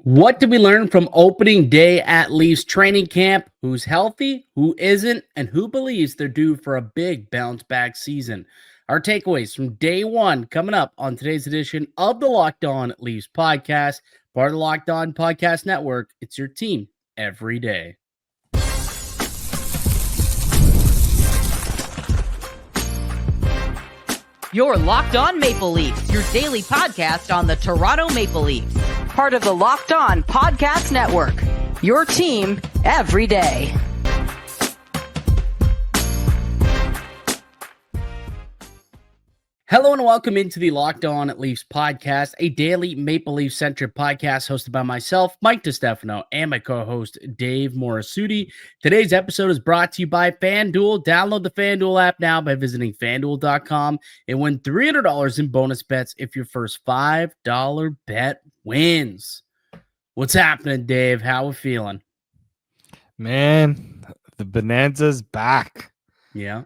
What did we learn from opening day at Leafs training camp? Who's healthy, who isn't, and who believes they're due for a big bounce back season? Our takeaways from day one coming up on today's edition of the Locked On Leafs podcast, part of the Locked On Podcast Network. It's your team every day. You're Locked On Maple Leafs, your daily podcast on the Toronto Maple Leafs. Part of the Locked On Podcast Network, your team every day. Hello and welcome into the Locked On Leafs podcast, a daily Maple Leaf-centric podcast hosted by myself, Mike DiStefano, and my co-host, Dave Morassutti. Today's episode is brought to you by FanDuel. Download the FanDuel app now by visiting FanDuel.com and win $300 in bonus bets if your first $5 bet wins. What's happening, Dave? How we feeling? Man, the bonanza's back. Yeah.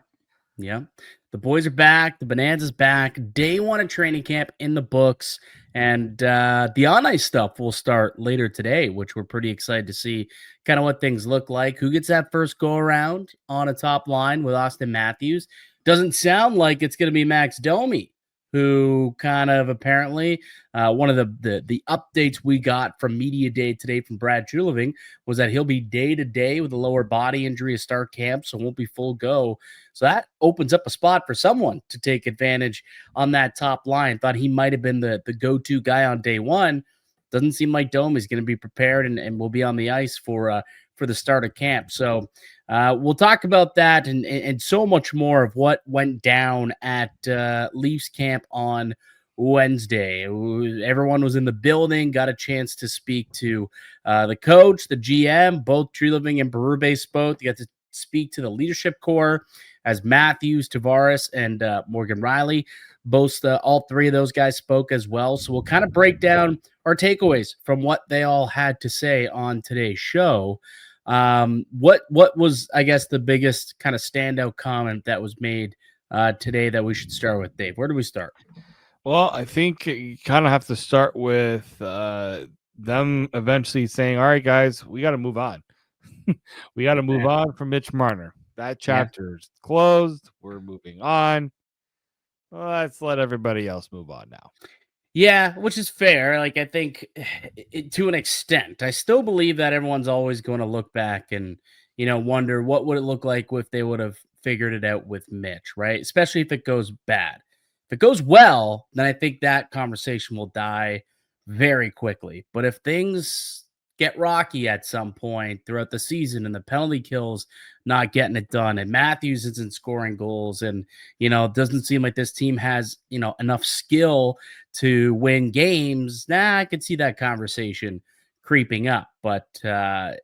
The boys are back. The bonanza's back. Day one of training camp in the books. And the on-ice stuff will start later today, which we're pretty excited to see kind of what things look like. Who gets that first go-around on a top line with Auston Matthews? Doesn't sound like it's going to be Max Domi, who kind of apparently one of the updates we got from Media Day today from Brad Treliving was that he'll be day-to-day with a lower body injury to start camp, so won't be full go. So that opens up a spot for someone to take advantage on that top line. Thought he might have been the go-to guy on day one. Doesn't seem like Domi's going to be prepared and will be on the ice for the start of camp. So we'll talk about that and so much more of what went down at Leafs camp on Wednesday. Everyone was in the building, got a chance to speak to the coach, the GM, both Treliving and Berube spoke. They got to speak to the leadership core as Matthews, Tavares, and Morgan Rielly. Both all three of those guys spoke as well. So we'll kind of break down our takeaways from what they all had to say on today's show. What was, I guess, the biggest kind of standout comment that was made today that we should start with, Dave? Where do we start? Well, I think you kind of have to start with them eventually saying, all right, guys, we got to move on. We got to move on from Mitch Marner. That chapter is closed. We're moving on. Well, let's let everybody else move on now. Yeah, which is fair. Like, I think to an extent, I still believe that everyone's always going to look back and, wonder what would it look like if they would have figured it out with Mitch, right? Especially if it goes bad. If it goes well, then I think that conversation will die very quickly. But if things get rocky at some point throughout the season and the penalty kills not getting it done and Matthews isn't scoring goals and, it doesn't seem like this team has, enough skill to win games, I could see that conversation creeping up. But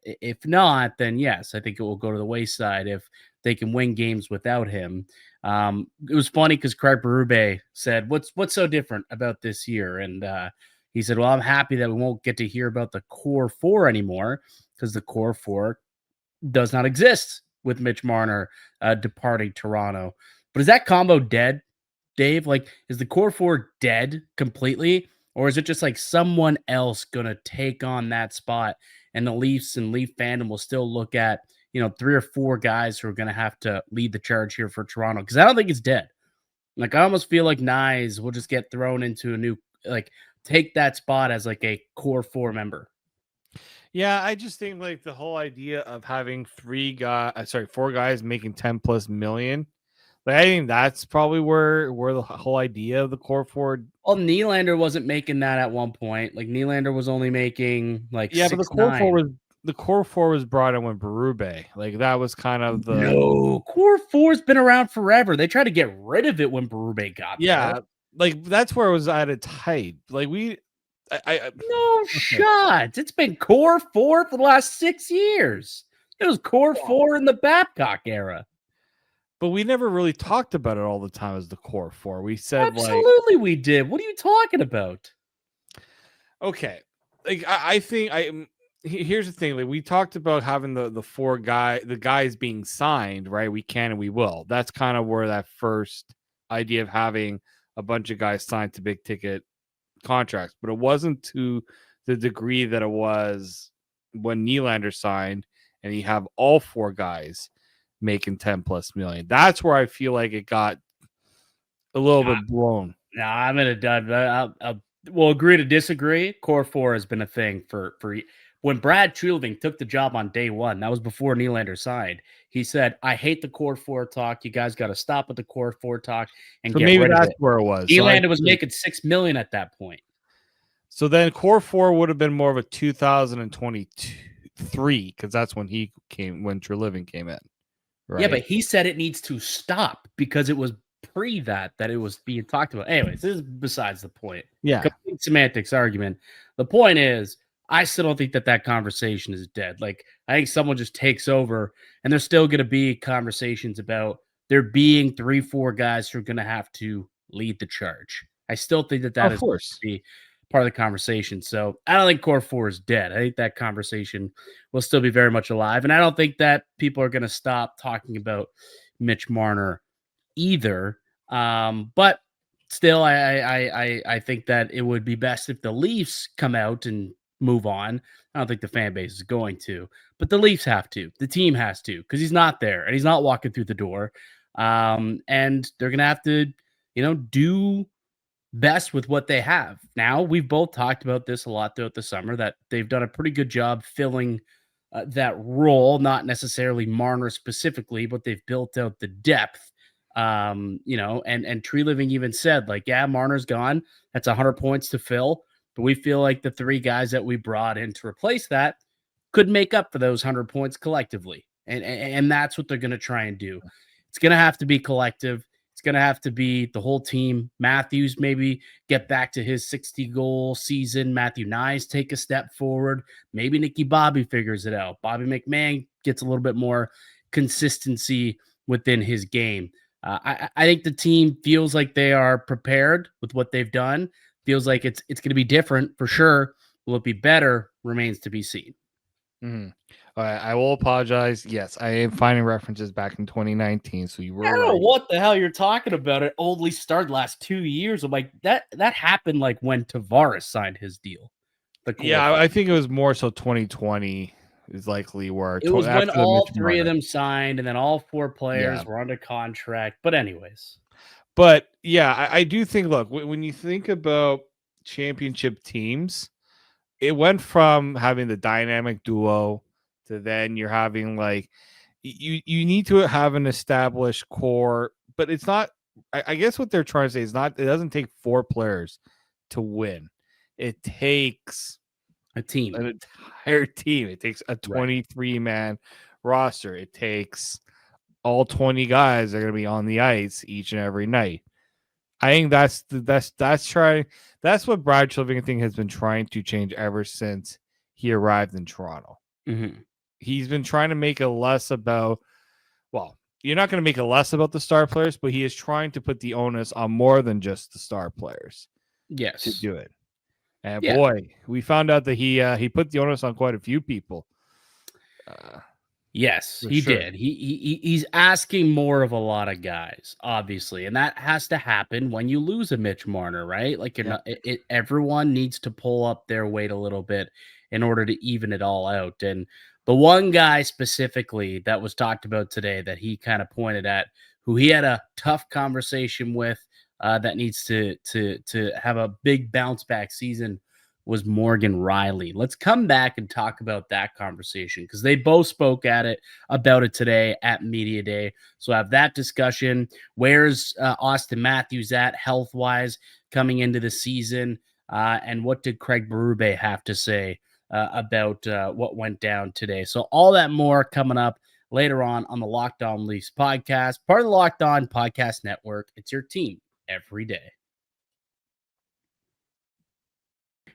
if not, then yes, I think it will go to the wayside if they can win games without him. It was funny because Craig Berube said, what's so different about this year? And he said, well, I'm happy that we won't get to hear about the core four anymore because the core four does not exist with Mitch Marner departing Toronto. But is that combo dead, Dave? Like, is the core four dead completely? Or is it just like someone else going to take on that spot and the Leafs and Leaf fandom will still look at, 3 or 4 guys who are going to have to lead the charge here for Toronto? Because I don't think it's dead. Like, I almost feel like Nyes will just get thrown into a new, take that spot as like a core 4 member. Yeah, I just think like the whole idea of having 4 guys making 10 plus million. Like, I think that's probably where the whole idea of the core 4. Well, Nylander wasn't making that at one point. Like, Nylander was only making like but the core 4 was brought in with Berube. Like, that was kind of the core 4's been around forever. They tried to get rid of it when Berube got there. Like that's where it was at its height. Like shot. It's been core 4 for the last 6 years. It was core 4 in the Babcock era. But we never really talked about it all the time as the core 4. We said absolutely we did. What are you talking about? Okay. Like I think here's the thing. Like, we talked about having the guys being signed, right? We can and we will. That's kind of where that first idea of having a bunch of guys signed to big ticket contracts, but it wasn't to the degree that it was when Nylander signed, and you have all 4 guys making 10+ million. That's where I feel like it got a little bit blown. No, I'm in a dud. We'll agree to disagree. Core 4 has been a thing for when Brad Treliving took the job on day 1. That was before Nylander signed. He said, "I hate the Core 4 talk. You guys got to stop with the Core 4 talk and So get maybe rid of that's it." where it was. Nylander was making $6 million at that point. So then Core 4 would have been more of a 2023 because that's when when Treliving came in. Right? Yeah, but he said it needs to stop because it was pre that it was being talked about. Anyways, this is besides the point. Yeah. Complete semantics argument. The point is, I still don't think that conversation is dead. Like, I think someone just takes over, and there's still going to be conversations about there being 3-4 guys who are going to have to lead the charge. I still think that Of is course. going to be part of the conversation. So I don't think Core 4 is dead. I think that conversation will still be very much alive. And I don't think that people are going to stop talking about Mitch Marner either. But still, I think that it would be best if the Leafs come out and move on. I don't think the fan base is going to, but the Leafs have to. The team has to, because he's not there and he's not walking through the door. And they're going to have to, do best with what they have. Now, we've both talked about this a lot throughout the summer, that they've done a pretty good job filling that role, not necessarily Marner specifically, but they've built out the depth. And Treliving even said, like, yeah, Marner's gone. That's 100 points to fill. But we feel like the 3 guys that we brought in to replace that could make up for those 100 points collectively. And that's what they're going to try and do. It's going to have to be collective. It's going to have to be the whole team. Matthews maybe get back to his 60-goal season. Matthew Nyes take a step forward. Maybe Nicky Bobby figures it out. Bobby McMahon gets a little bit more consistency within his game. I think the team feels like they are prepared with what they've done. Feels like it's going to be different for sure. Will it be better? Remains to be seen. Mm-hmm. All right, I will apologize. Yes, I am finding references back in 2019. So you were. I don't know what the hell you're talking about. It only started last 2 years. I'm like, that happened like when Tavares signed his deal. Yeah, I think it was more so 2020 is likely where it was when all 3 of them signed, and then all 4 players were under contract. But anyways. But yeah, I do think, look, when you think about championship teams, it went from having the dynamic duo to then you're having like you need to have an established core, but it's not. I guess what they're trying to say is not. It doesn't take 4 players to win. It takes a team, an entire team. It takes a 23-man roster. It takes all 20 guys that are going to be on the ice each and every night. I think that's what Brad Treliving, I think, has been trying to change ever since he arrived in Toronto. Mm-hmm. He's been trying to make it less about, well, you're not going to make it less about the star players, but he is trying to put the onus on more than just the star players. Yes, to do it. And boy, we found out that he put the onus on quite a few people. Yes, he did. He's asking more of a lot of guys, obviously, and that has to happen when you lose a Mitch Marner, right? Like everyone needs to pull up their weight a little bit in order to even it all out. And the one guy specifically that was talked about today that he kind of pointed at, who he had a tough conversation with, that needs to have a big bounce back season, was Morgan Rielly. Let's come back and talk about that conversation because they both spoke about it today at Media Day. So have that discussion. Where's Auston Matthews at health-wise coming into the season? And what did Craig Berube have to say about what went down today? So all that more coming up later on the Locked On Leafs podcast, part of the Locked On Podcast Network. It's your team every day.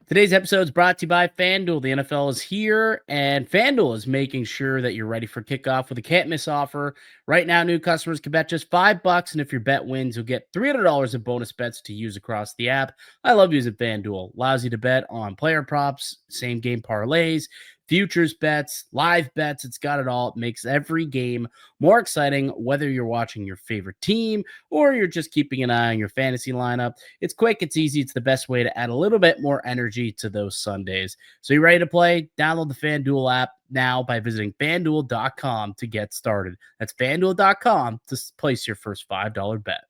Today's episode is brought to you by FanDuel. The NFL is here, and FanDuel is making sure that you're ready for kickoff with a can't-miss offer. Right now, new customers can bet just $5, and if your bet wins, you'll get $300 in bonus bets to use across the app. I love using FanDuel. Allows you to bet on player props, same-game parlays, futures bets, live bets. It's got it all. It makes every game more exciting, whether you're watching your favorite team or you're just keeping an eye on your fantasy lineup. It's quick, it's easy, it's the best way to add a little bit more energy to those Sundays. So you ready to play? Download the FanDuel app now by visiting FanDuel.com to get started. That's FanDuel.com to place your first $5 bet.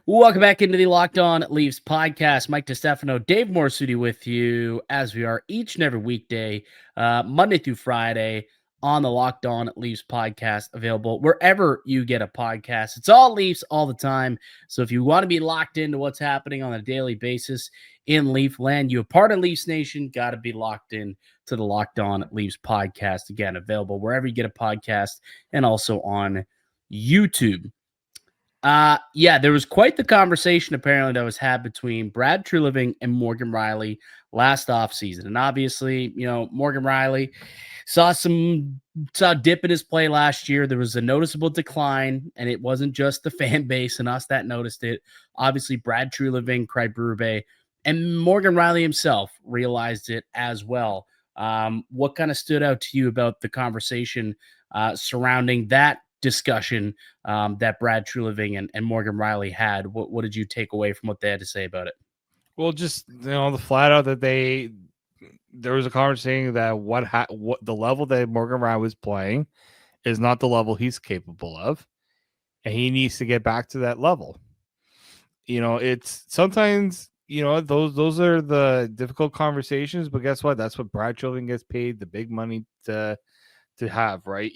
Welcome back into the Locked On Leafs podcast. Mike DiStefano, Dave Morassutti with you as we are each and every weekday, Monday through Friday on the Locked On Leafs podcast, available wherever you get a podcast. It's all Leafs all the time. So if you want to be locked into what's happening on a daily basis in Leaf land, you're part of Leafs Nation, got to be locked in to the Locked On Leafs podcast. Again, available wherever you get a podcast and also on YouTube. There was quite the conversation apparently that was had between Brad Treliving and Morgan Rielly last offseason. And obviously, Morgan Rielly saw a dip in his play last year. There was a noticeable decline, and it wasn't just the fan base and us that noticed it. Obviously, Brad Treliving, Craig Berube, and Morgan Rielly himself realized it as well. What kind of stood out to you about the conversation surrounding that discussion that Brad Treliving and Morgan Rielly had? What did you take away from what they had to say about it? Well, just the flat out that there was a conversation that what the level that Morgan Rielly was playing is not the level he's capable of, and he needs to get back to that level. It's sometimes those are the difficult conversations, but guess what? That's what Brad Treliving gets paid the big money to have, right?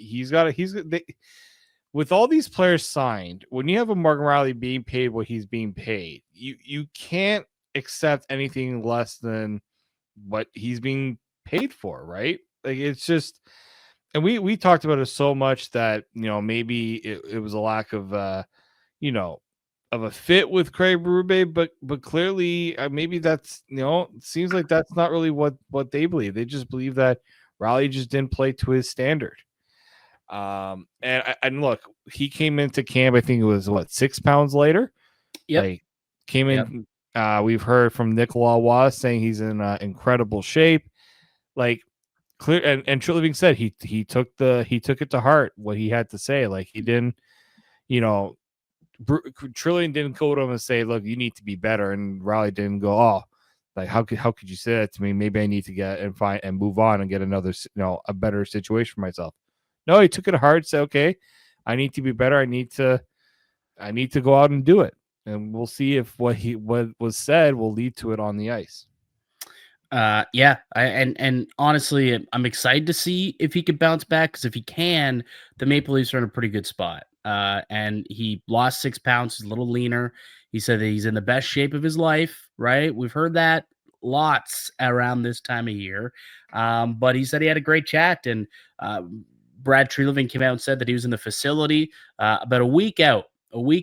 With all these players signed, when you have a Morgan Rielly being paid what he's being paid, you can't accept anything less than what he's being paid for, right? Like, it's just, and we talked about it so much that maybe it was a lack of of a fit with Craig Berube, but clearly maybe that's it seems like that's not really what they believe. They just believe that Rielly just didn't play to his standard. And look, he came into camp, I think it was 6 pounds later. Yep. Came in. We've heard from Nick Lavoie saying he's in incredible shape. Clear, and Treliving said he took it to heart what he had to say. Like, he didn't, Treliving didn't go to him and say, "Look, you need to be better," and Rielly didn't go, "Oh, like how could you say that to me? Maybe I need to get and find and move on and get another a better situation for myself." No, he took it hard. Said, "Okay, I need to be better. I need to go out and do it." And we'll see if what was said will lead to it on the ice. And honestly, I'm excited to see if he could bounce back, because if he can, the Maple Leafs are in a pretty good spot. And he lost 6 pounds, he's a little leaner. He said that he's in the best shape of his life, right? We've heard that lots around this time of year. But he said he had a great chat, and Brad Treliving came out and said that he was in the facility about a week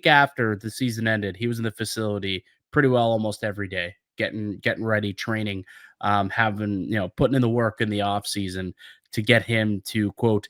after the season ended. He was in the facility pretty well almost every day, getting ready, training, putting in the work in the off season to get him to, quote,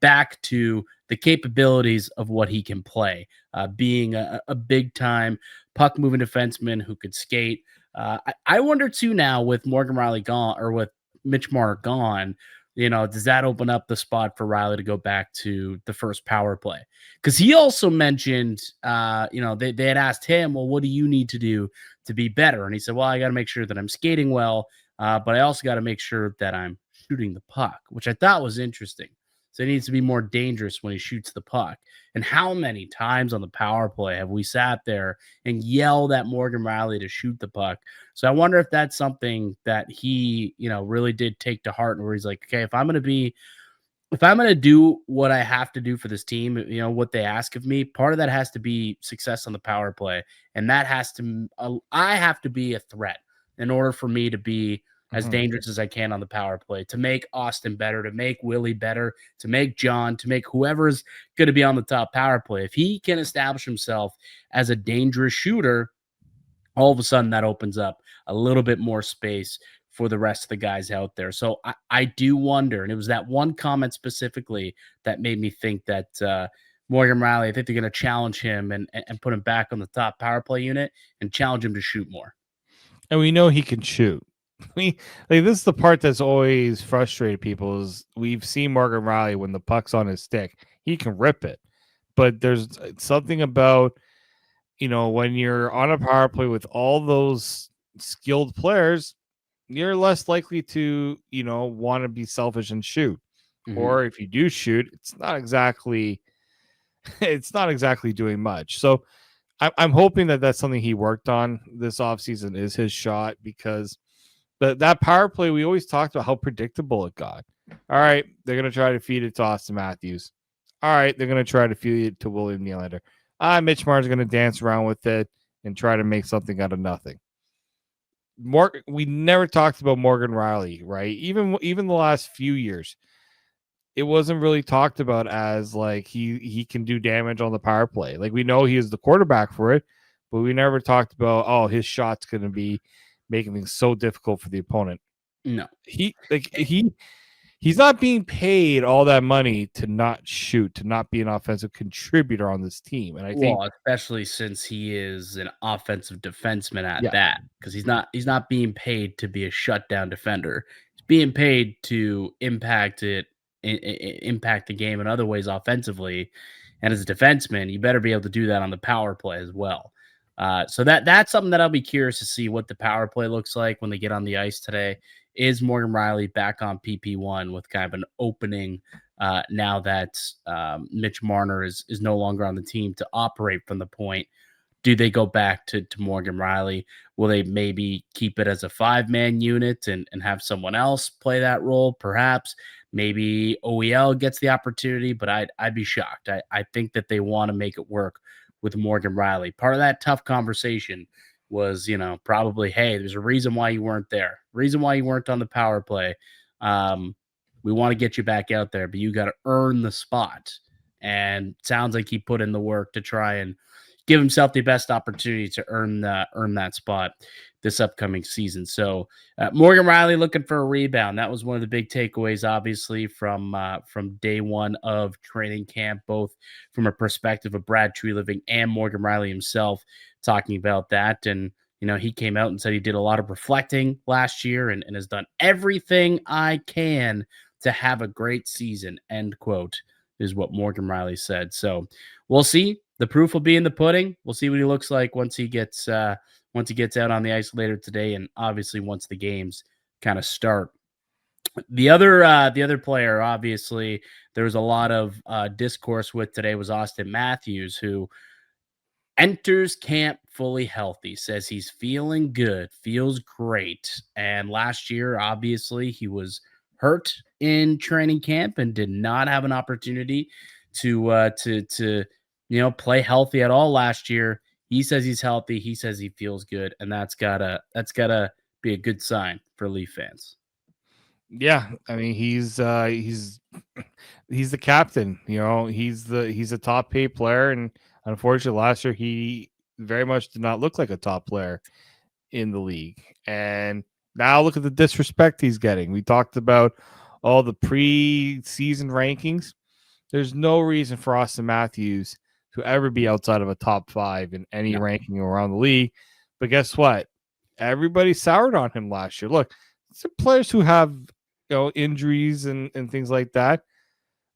back to the capabilities of what he can play, being a big time puck moving defenseman who could skate. I wonder too, now with Morgan Rielly gone, or with Mitch Marner gone, does that open up the spot for Rielly to go back to the first power play? Because he also mentioned, they had asked him, well, what do you need to do to be better? And he said, well, I got to make sure that I'm skating well, but I also got to make sure that I'm shooting the puck, which I thought was interesting. So he needs to be more dangerous when he shoots the puck. And how many times on the power play have we sat there and yelled at Morgan Rielly to shoot the puck? So I wonder if that's something that he, really did take to heart, and where he's like, okay, if I'm going to do what I have to do for this team, what they ask of me, part of that has to be success on the power play. And that has to, I have to be a threat in order for me to be as dangerous as I can on the power play, to make Auston better, to make Willie better, to make John, to make whoever's going to be on the top power play. If he can establish himself as a dangerous shooter, all of a sudden that opens up a little bit more space for the rest of the guys out there. So I do wonder, and it was that one comment specifically that made me think that Morgan Rielly, I think they're going to challenge him and put him back on the top power play unit and challenge him to shoot more. And we know he can shoot. Like, this is the part that's always frustrated people is we've seen Morgan Rielly when the puck's on his stick, he can rip it. But there's something about, when you're on a power play with all those skilled players, you're less likely to, want to be selfish and shoot. Mhm. Or if you do shoot, it's not exactly doing much. So I'm hoping that that's something he worked on this offseason is his shot, because that power play, we always talked about how predictable it got. All right, they're going to try to feed it to Auston Matthews. All right, they're going to try to feed it to William Nylander. Mitch Marner's going to dance around with it and try to make something out of nothing. We never talked about Morgan Rielly, right? Even the last few years, it wasn't really talked about as like he can do damage on the power play. Like, we know he is the quarterback for it, but we never talked about, his shot's going to be making things so difficult for the opponent. No, he's not being paid all that money to not shoot, to not be an offensive contributor on this team. And I think, especially since he is an offensive defenseman at Yeah. that, because he's not being paid to be a shutdown defender. He's being paid to impact the game in other ways offensively. And as a defenseman, you better be able to do that on the power play as well. So that's something that I'll be curious to see what the power play looks like when they get on the ice today. Is Morgan Rielly back on PP1 with kind of an opening now that Mitch Marner is no longer on the team to operate from the point? Do they go back to Morgan Rielly? Will they maybe keep it as a 5-man unit and have someone else play that role? Perhaps maybe OEL gets the opportunity, but I'd be shocked. I think that they want to make it work with Morgan Rielly. Part of that tough conversation was, probably, hey, there's a reason why you weren't there, reason why you weren't on the power play. We want to get you back out there, but you got to earn the spot. And sounds like he put in the work to try and give himself the best opportunity to earn that spot this upcoming season. So Morgan Rielly looking for a rebound. That was one of the big takeaways, obviously, from day one of training camp, both from a perspective of Brad Treliving and Morgan Rielly himself talking about that. And, he came out and said he did a lot of reflecting last year and has done everything I can to have a great season, end quote, is what Morgan Rielly said. So we'll see. The proof will be in the pudding. We'll see what he looks like once he gets out on the ice later today, and obviously once the games kind of start. The other player, obviously, there was a lot of discourse with today was Auston Matthews, who enters camp fully healthy, says he's feeling good, feels great. And last year, obviously, he was hurt in training camp and did not have an opportunity to play healthy at all last year. He says he's healthy. He says he feels good, and that's gotta be a good sign for Leaf fans. Yeah, I mean, he's the captain. He's a top paid player, and unfortunately, last year he very much did not look like a top player in the league. And now look at the disrespect he's getting. We talked about all the preseason rankings. There's no reason for Auston Matthews to ever be outside of a top 5 in any ranking around the league. But guess what? Everybody soured on him last year. Look, some players who have injuries and things like that.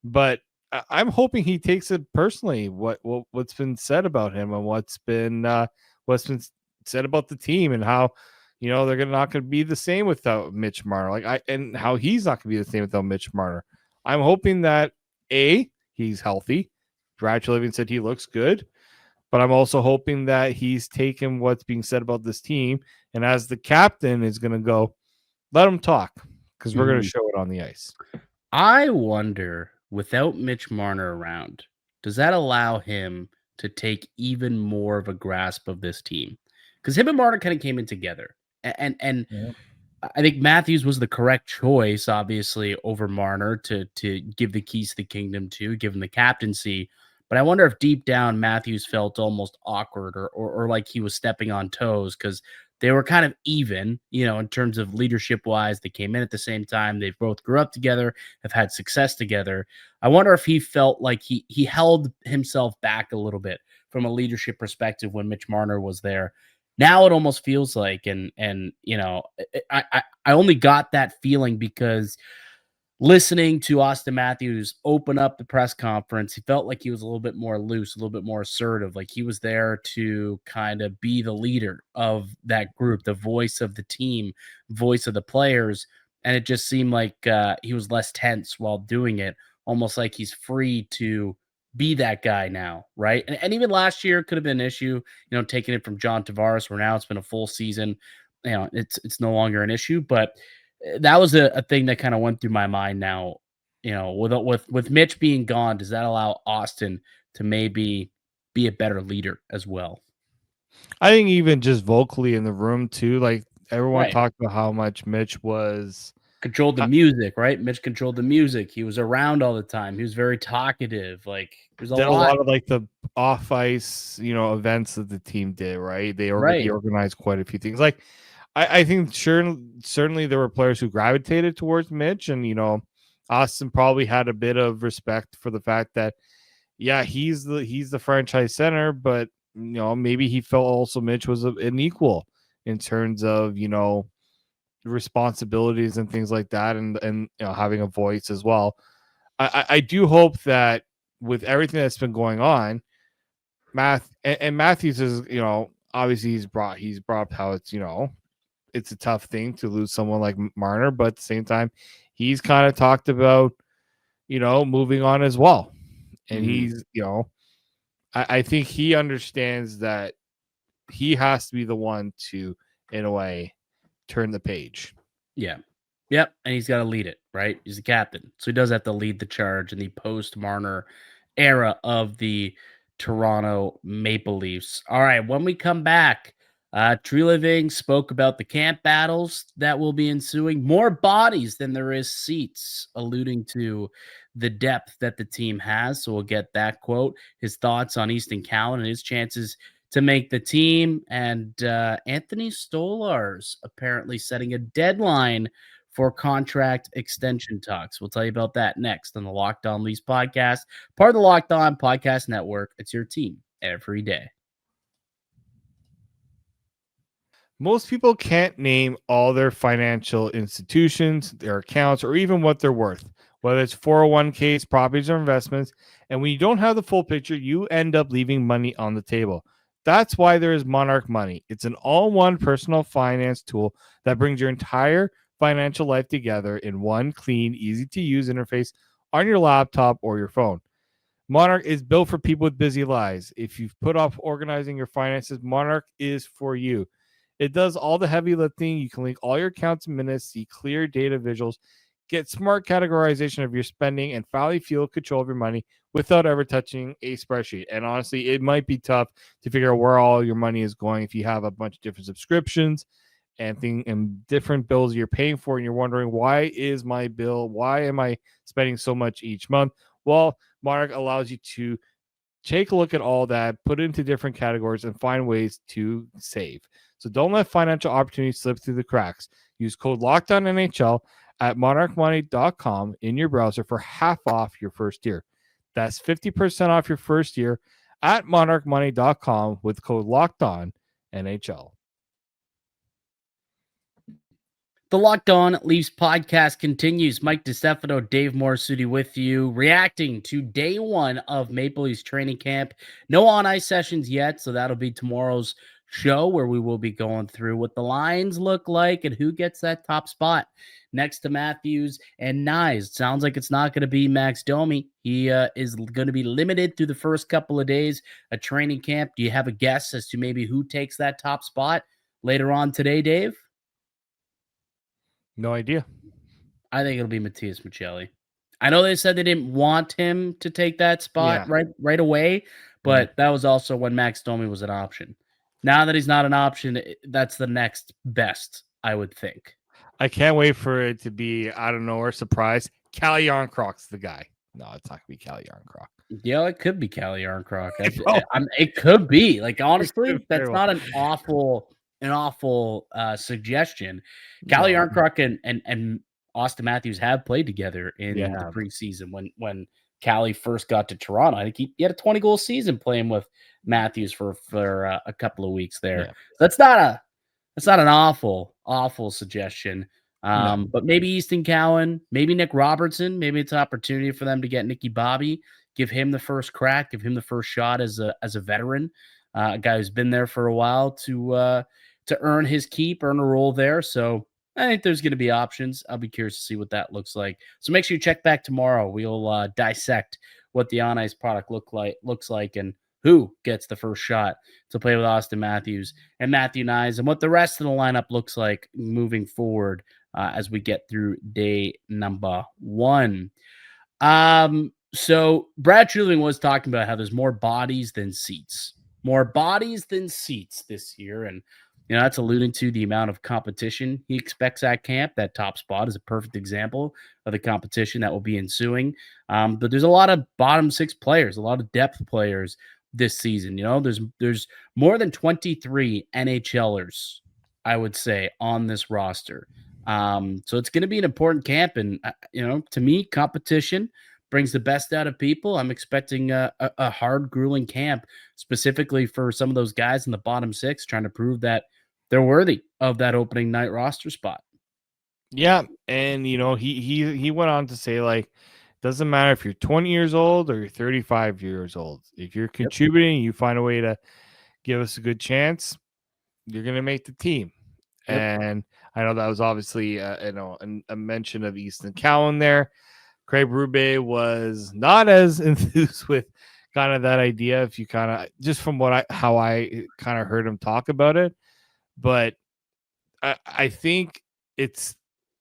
But I'm hoping he takes it personally. What's been said about him and what's been said about the team and how they're not going to be the same without Mitch Marner. And how he's not going to be the same without Mitch Marner. I'm hoping that he's healthy. Brad Treliving said he looks good, but I'm also hoping that he's taken what's being said about this team, and as the captain is going to go, let him talk, because we're going to show it on the ice. I wonder, without Mitch Marner around, does that allow him to take even more of a grasp of this team? Because him and Marner kind of came in together, and I think Matthews was the correct choice, obviously, over Marner to give the keys to the kingdom to, give him the captaincy. But I wonder if deep down Matthews felt almost awkward or like he was stepping on toes, because they were kind of even, in terms of leadership wise. They came in at the same time. They both grew up together, have had success together. I wonder if he felt like he held himself back a little bit from a leadership perspective when Mitch Marner was there. Now it almost feels like, and I only got that feeling because listening to Auston Matthews open up the press conference, he felt like he was a little bit more loose, a little bit more assertive. Like he was there to kind of be the leader of that group, the voice of the team, voice of the players. And it just seemed like he was less tense while doing it, almost like he's free to be that guy now, right? And even last year could have been an issue, taking it from John Tavares, where now it's been a full season. It's no longer an issue, but that was a thing that kind of went through my mind now. With Mitch being gone, does that allow Auston to maybe be a better leader as well? I think even just vocally in the room too, like everyone Right. talked about how much Mitch was Controlled the music, right? Mitch controlled the music. He was around all the time. He was very talkative. Like there's a did a lot. lot of like the off ice, events that the team did, right? He Right. organized quite a few things. Like I think certainly there were players who gravitated towards Mitch, and Austin probably had a bit of respect for the fact that he's the franchise center, but maybe he felt also Mitch was an equal in terms of responsibilities and things like that, and having a voice as well. I do hope that with everything that's been going on, Matthews is obviously he's brought up how it's a tough thing to lose someone like Marner, but at the same time he's kind of talked about moving on as well, and he's I think he understands that he has to be the one to, in a way, turn the page. Yeah. Yep. And he's got to lead it, right? He's the captain. So he does have to lead the charge in the post Marner era of the Toronto Maple Leafs. All right. When we come back, Treliving spoke about the camp battles that will be ensuing. More bodies than there is seats, alluding to the depth that the team has. So we'll get that quote, his thoughts on Easton Cowan and his chances to make the team, and Anthony Stolarz apparently setting a deadline for contract extension talks. We'll tell you about that next on the Locked On Leafs podcast, part of the Locked On Podcast Network. It's your team every day. Most people can't name all their financial institutions, their accounts, or even what they're worth, whether it's 401ks, properties, or investments. And when you don't have the full picture, you end up leaving money on the table. That's why there is Monarch Money. It's an all-in-one personal finance tool that brings your entire financial life together in one clean, easy-to-use interface on your laptop or your phone. Monarch is built for people with busy lives. If you've put off organizing your finances, Monarch is for you. It does all the heavy lifting. You can link all your accounts in minutes, see clear data visuals, get smart categorization of your spending, and finally feel control of your money without ever touching a spreadsheet. And honestly, it might be tough to figure out where all your money is going if you have a bunch of different subscriptions and different bills you're paying for, and you're wondering, why am I spending so much each month? Well, Monarch allows you to take a look at all that, put it into different categories, and find ways to save. So don't let financial opportunities slip through the cracks. Use code LOCKEDONNHL at monarchmoney.com in your browser for half off your first year. That's 50% off your first year at monarchmoney.com with code LOCKEDONNHL. The Locked On Leafs podcast continues. Mike DiStefano, Dave Morassutti with you, reacting to day one of Maple Leafs training camp. No on-ice sessions yet, so that'll be tomorrow's show where we will be going through what the lines look like and who gets that top spot next to Matthews and Nyes. Sounds like it's not going to be Max Domi. He is going to be limited through the first couple of days of training camp. Do you have a guess as to maybe who takes that top spot later on today, Dave? No idea. I think it'll be Matias Maccelli. I know they said they didn't want him to take that spot right away, but that was also when Max Domi was an option. Now that he's not an option, that's the next best, I would think. I can't wait for it to be, I don't know, or surprise. Calle Jarnkrok's the guy. No, it's not going to be Calle Jarnkrok. Yeah, it could be Calle Jarnkrok. It could be. Like, honestly, that's not an awful suggestion. Calle Jarnkrok and Auston Matthews have played together in the preseason when Cali first got to Toronto. I think he had a 20-goal season playing with Matthews for a couple of weeks there. Yeah. That's not an awful suggestion. No. But maybe Easton Cowan, maybe Nick Robertson, maybe it's an opportunity for them to get Nicky Bobby, give him the first crack, give him the first shot as a veteran, a guy who's been there for a while to earn his keep, earn a role there. So I think there's going to be options. I'll be curious to see what that looks like. So make sure you check back tomorrow. We'll dissect what the on ice product looks like and who gets the first shot to play with Auston Matthews and Matthew Nyes and what the rest of the lineup looks like moving forward as we get through day number 1. So Brad Treliving was talking about how there's more bodies than seats this year. And, that's alluding to the amount of competition he expects at camp. That top spot is a perfect example of the competition that will be ensuing. But there's a lot of bottom 6 players, a lot of depth players this season. There's more than 23 NHLers, I would say, on this roster. So it's going to be an important camp. And, to me, competition brings the best out of people. I'm expecting a hard, grueling camp, specifically for some of those guys in the bottom 6, trying to prove that they're worthy of that opening night roster spot. Yeah, and he went on to say, like, doesn't matter if you're 20 years old or you're 35 years old. If you're contributing, you find a way to give us a good chance, you're going to make the team. Yep. And I know that was obviously a mention of Easton Cowan there. Craig Berube was not as enthused with kind of that idea, if you kind of just from how I kind of heard him talk about it. But I think it's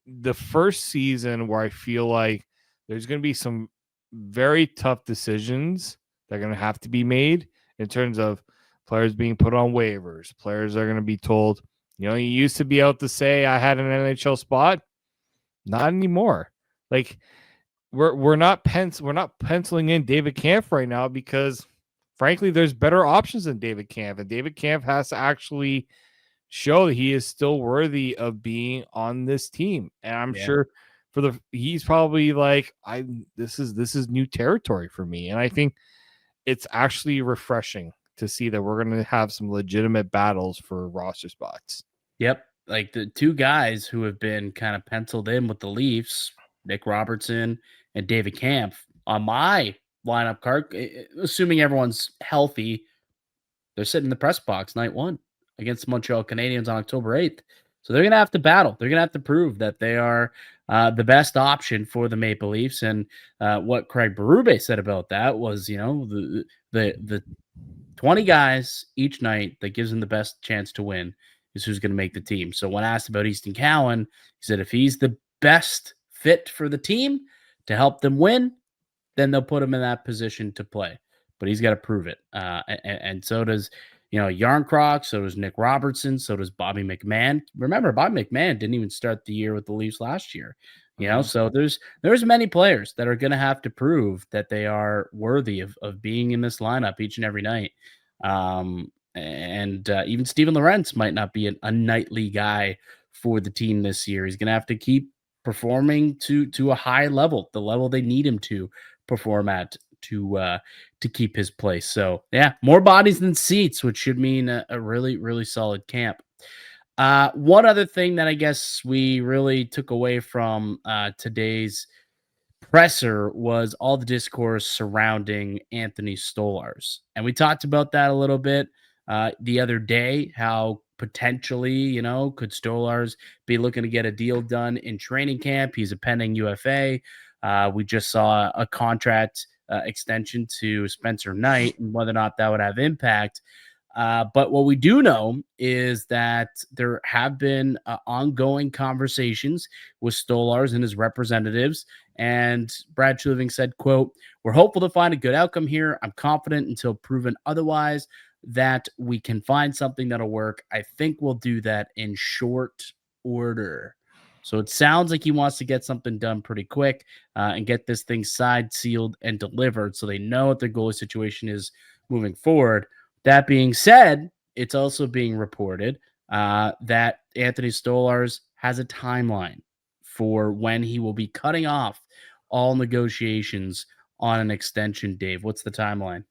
the first season where I feel like there's going to be some very tough decisions that are going to have to be made in terms of players being put on waivers. Players are going to be told, you used to be able to say I had an NHL spot. Not anymore. Like we're not penciling in David Kampf right now because frankly, there's better options than David Kampf, and David Kampf has to actually show that he is still worthy of being on this team. And I'm sure he's probably like, this is new territory for me. And I think it's actually refreshing to see that we're going to have some legitimate battles for roster spots. Yep. Like the 2 guys who have been kind of penciled in with the Leafs, Nick Robertson and David Kampf, on my lineup card, assuming everyone's healthy, they're sitting in the press box night 1 against the Montreal Canadiens on October 8th. So they're going to have to battle. They're going to have to prove that they are the best option for the Maple Leafs. And what Craig Berube said about that was, the 20 guys each night that gives them the best chance to win is who's going to make the team. So when asked about Easton Cowan, he said if he's the best fit for the team to help them win, then they'll put him in that position to play. But he's got to prove it. And so does Yarncroc, so does Nick Robertson, so does Bobby McMahon. Remember, Bobby McMahon didn't even start the year with the Leafs last year. So there's many players that are going to have to prove that they are worthy of being in this lineup each and every night. And even Steven Lorentz might not be a nightly guy for the team this year. He's going to have to keep performing to a high level, the level they need him to perform at to keep his place. So yeah, more bodies than seats, which should mean a really, really solid camp. One other thing that I guess we really took away from today's presser was all the discourse surrounding Anthony Stolarz. And we talked about that a little bit the other day, how potentially, could Stolarz be looking to get a deal done in training camp? He's a pending UFA. We just saw a contract extension to Spencer Knight, and whether or not that would have impact. But what we do know is that there have been ongoing conversations with Stolarz and his representatives. And Brad Treliving said, quote, "We're hopeful to find a good outcome here. I'm confident until proven otherwise that we can find something that'll work. I think we'll do that in short order." So it sounds like he wants to get something done pretty quick and get this thing signed, sealed, and delivered so they know what their goalie situation is moving forward. That being said, it's also being reported that Anthony Stolarz has a timeline for when he will be cutting off all negotiations on an extension, Dave? What's the timeline?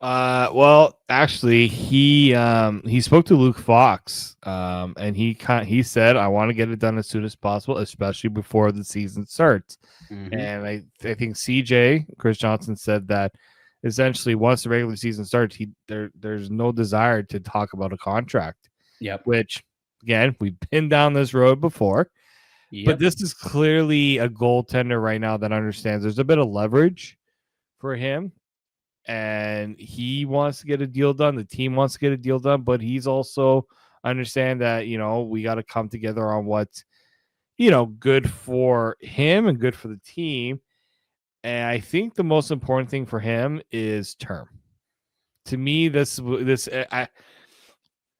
Well, actually, he spoke to Luke Fox, and he said, "I want to get it done as soon as possible, especially before the season starts." Mm-hmm. And I think Chris Johnson said that essentially once the regular season starts, there's no desire to talk about a contract. Yep. Which, again, we've been down this road before. Yep. But this is clearly a goaltender right now that understands there's a bit of leverage for him, and he wants to get a deal done. The team wants to get a deal done, but he's also understand that, we got to come together on what's, good for him and good for the team. And I think the most important thing for him is term. To me,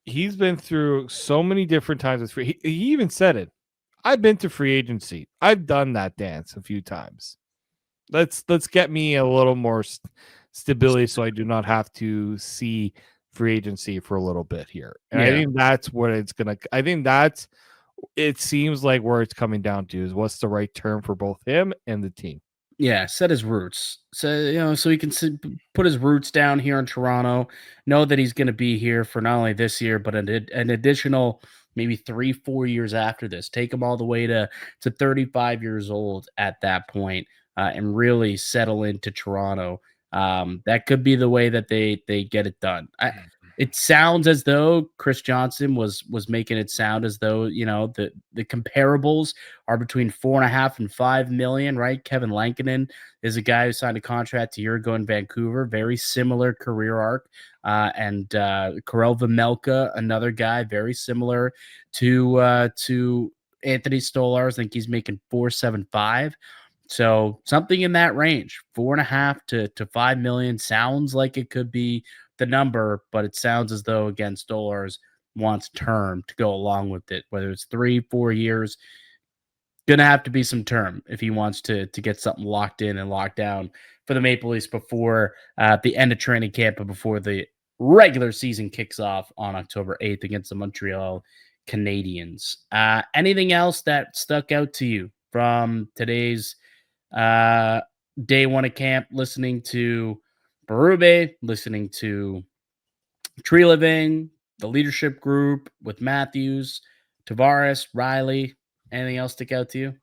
he's been through so many different times with free. He even said it. I've been to free agency. I've done that dance a few times. Let's get me a little more stability so I do not have to see free agency for a little bit here. And I think that's what it's going to – I think it seems like where it's coming down to is what's the right term for both him and the team. Yeah, set his roots. So, so he can put his roots down here in Toronto, know that he's going to be here for not only this year, but an additional maybe 3-4 years after this. Take him all the way to 35 years old at that point, and really settle into Toronto. That could be the way that they get it done. It sounds as though Chris Johnson was making it sound as though, the comparables are between 4.5 and 5 million, right? Kevin Lankinen is a guy who signed a contract a year ago in Vancouver, very similar career arc. And Karel Vejmelka, another guy very similar to Anthony Stolarz. I think he's making 4.75. So something in that range, 4.5 to 5 million sounds like it could be the number, but it sounds as though, again, Stolarz wants term to go along with it, whether it's 3-4 years. Gonna have to be some term if he wants to get something locked in and locked down for the Maple Leafs before the end of training camp and before the regular season kicks off on October 8th against the Montreal Canadiens. Anything else that stuck out to you from today's day one of camp, listening to Berube, listening to Treliving, the leadership group with Matthews, Tavares, Rielly? Anything else stick out to you?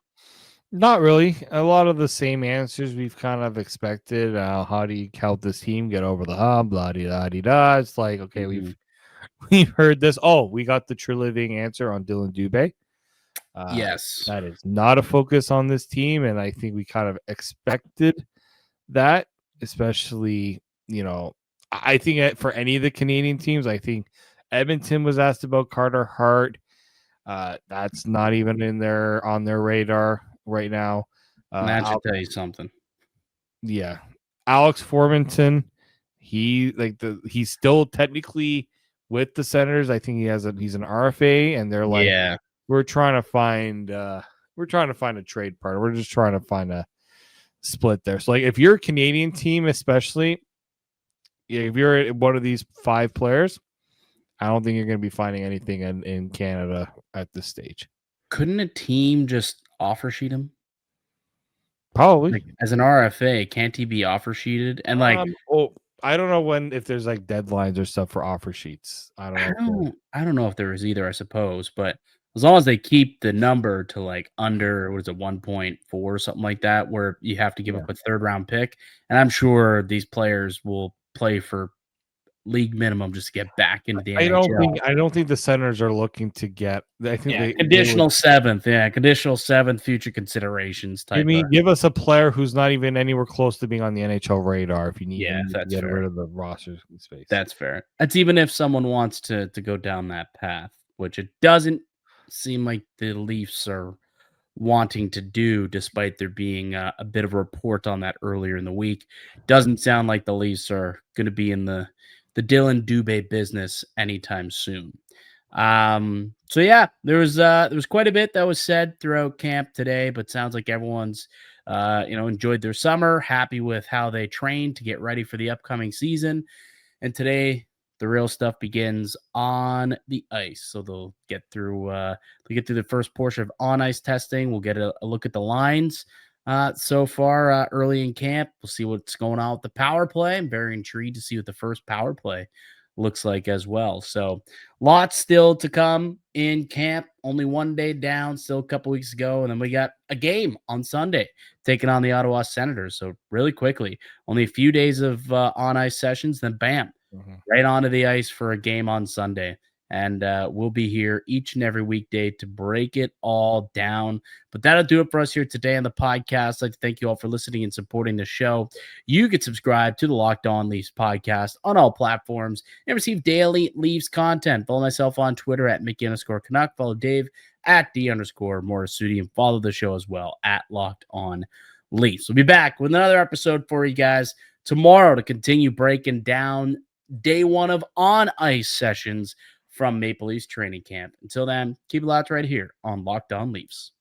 Not really. A lot of the same answers we've kind of expected. How do you help this team get over the hump? Blah, da, da, da. It's like, okay, we've heard this. Oh, we got the Treliving answer on Dillon Dube. Yes. That is not a focus on this team, and I think we kind of expected that, especially, I think for any of the Canadian teams, I think Edmonton was asked about Carter Hart. That's not even on their radar right now. That should tell you something. Yeah. Alex Formenton, he's still technically with the Senators. I think he's an RFA, and they're like, yeah, we're trying to find a trade partner. We're just trying to find a split there. So, like, if you're a Canadian team, especially, if you're one of these 5 players, I don't think you're going to be finding anything in Canada at this stage. Couldn't a team just offer sheet him? Probably. Like, as an RFA, can't he be offer sheeted? And like, I don't know if there's like deadlines or stuff for offer sheets. I don't know if there is either, I suppose, but as long as they keep the number to like under 1.4 or something like that, where you have to give up a 3rd round pick, and I'm sure these players will play for league minimum just to get back into the NHL. I don't think the Senators are looking to get. I think conditional 7th, conditional 7th future considerations type. Give us a player who's not even anywhere close to being on the NHL radar if you need to get rid of the roster space. That's fair. That's even if someone wants to go down that path, which it doesn't seem like the Leafs are wanting to do, despite there being a bit of a report on that earlier in the week. Doesn't sound like the Leafs are going to be in the Dillon Dube business anytime soon. So yeah, there was quite a bit that was said throughout camp today, but sounds like everyone's enjoyed their summer, happy with how they trained to get ready for the upcoming season. And today the real stuff begins on the ice. So they'll get through the first portion of on ice testing. We'll get a look at the lines So far early in camp. We'll see what's going on with the power play. I'm very intrigued to see what the first power play looks like as well. So lots still to come in camp. Only one day down, still a couple weeks ago. And then we got a game on Sunday taking on the Ottawa Senators. So really quickly, only a few days of on ice sessions, then bam, right onto the ice for a game on Sunday. And we'll be here each and every weekday to break it all down. But that'll do it for us here today on the podcast. I'd like to thank you all for listening and supporting the show. You can subscribe to the Locked On Leafs podcast on all platforms and receive daily Leafs content. Follow myself on Twitter at Mickey_Canuck. Follow Dave at D_Morassutti, and follow the show as well at Locked On Leafs. We'll be back with another episode for you guys tomorrow to continue breaking down day one of on ice sessions from Maple Leafs training camp. Until then, keep it locked right here on Locked On Leafs.